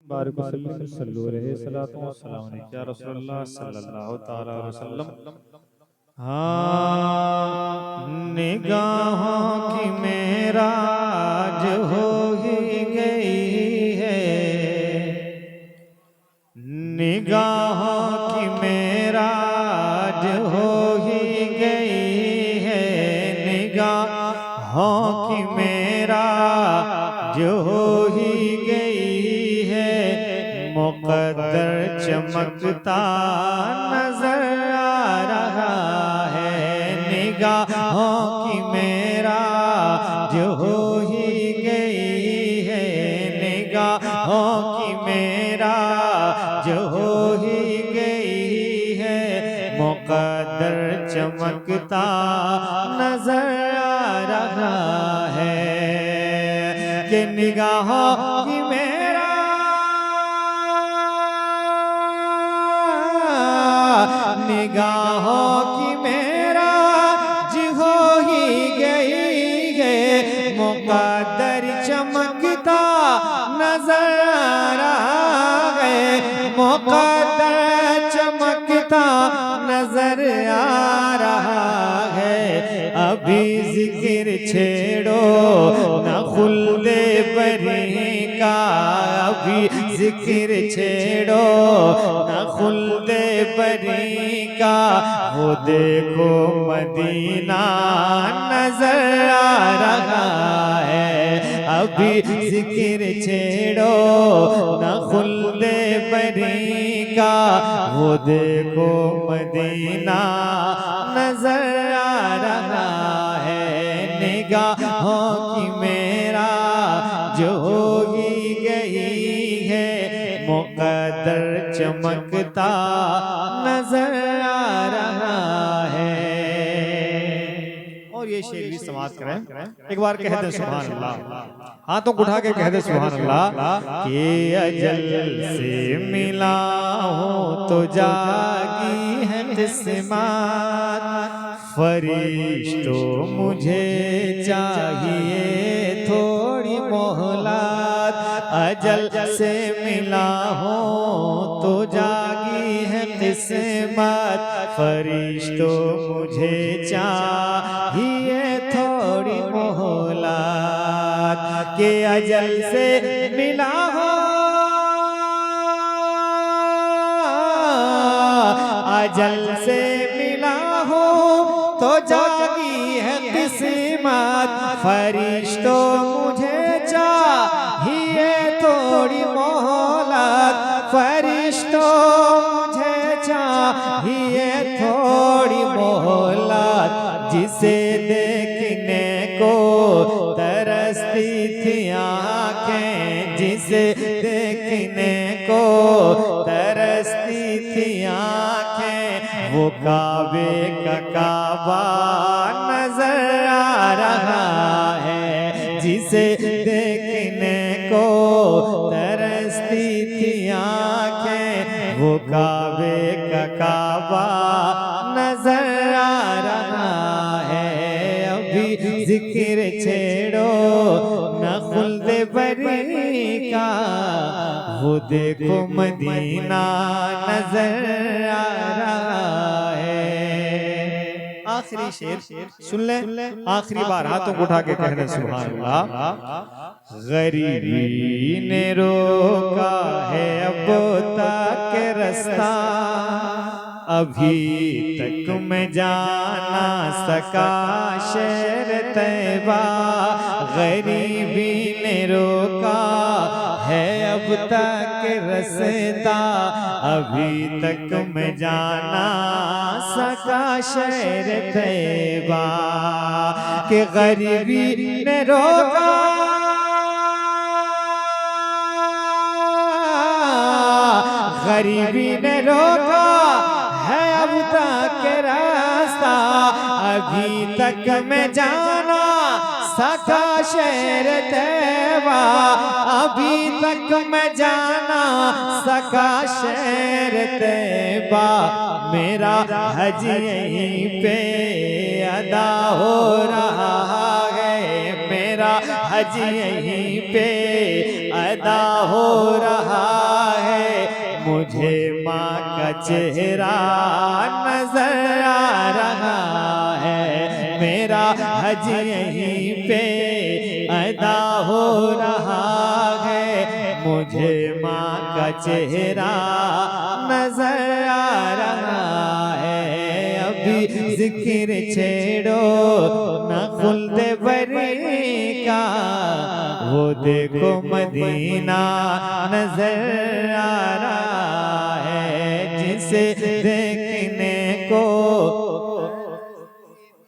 बारिक वसल्लम सल्लु अलैहि सलातो व सलाम अलैका या रसूलल्लाह सल्लल्लाहु तआला अलैहि वसल्लम। हाँ, निगाहों की मेराज हो ही गई है, निगाहों की मेराज हो ही गई है, निगाहों की मेराज हो ही गई है, मुक़द्दर चमकता नजर आ रहा है, निगाहों की मेराज हो ही गई है, निगाहों की मेराज हो ही गई है, मुक़द्दर चमकता नजर आ रहा है कि निगाहों की मेरा निगाहों की मेराज हो ही गई है, मुक़द्दर चमकता नजर आ रहा है, मुक़द्दर चमकता नजर आ रहा है। अभी जिक्र छेड़ो न खुल्दे बरी का, अभी जिक्र छेड़ो न खुल्दे बरी का, वो देखो मदीना नजर आ रहा है। अभी जिक्र छेड़ो न खुल्दे बरी का, वो देखो मदीना नजर आ रहा है, निगाहों की मेरा जो होगी गई है, मुक़द्दर चमकता नजर आ रहा है। और ये शेर भी समाप्त करें, एक बार कह दे सुभान अल्लाह, हाथों को उठा के कह दे सुभान अल्लाह। कि अजल से मिला हूँ तो जागी है किस्मत, फरिश्तों मुझे चाहिए थोड़ी मोहलत, अजल से मिला हूँ तो जागी है किस्मत, फरिश्तों मुझे चाहिए थोड़ी मोहलत, के अजल से मिला हो, अजल से मिला हो तो जागी है किस्मत, फरिश्तों मुझे चाहिए थोड़ी मोहलत, फरिश्तों मुझे चाहिए थोड़ी मोहलत, जिसे देखने को तरसती थी आँखें, जिसे देखने को तरसती थी आँखें, वो काबे का काबा नजर आ रहा है, जिसे देखने को तरसती थी आँखें, वो काबे का काबा नजर आ रहा है। अभी जिक्र छेड़ो न खुल्दे बरी का, वो देखो मदीना नजर आ रहा है। आखिरी शेर सुन ले, आखिरी बार हाथों को उठा के कहने सुभान अल्लाह। गरीबी ने रोका है अब तक रास्ता, अभी तक मैं जाना सका शहर तैबा, गरीबी ने रोका है अब तक रास्ता, अभी तक मैं जाना सका शहर तैबा, कि गरीबी ने रोका, गरीबी ने रोका है अब तक रास्ता, अभी तक मैं जाना सका शहर तैबा, अभी तक मैं जाना सका शहर तैबा, मेरा हज यहीं पे अदा हो रहा है, मेरा हज यहीं पे अदा हो रहा मुझे माँ का चेहरा नजर आ रहा है, मेरा हज यहीं पे अदा हो रहा है, मुझे माँ का चेहरा नजर आ रहा है। अभी जिक्र छेड़ो न खुल्दे बरी का, वो देखो मदीना नजर आ रहा है, जिसे देखने को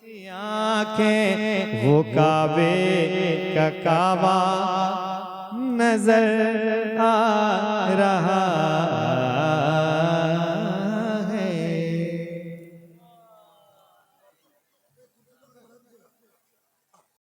की आंखें वो काबे का काबा नजर आ रहा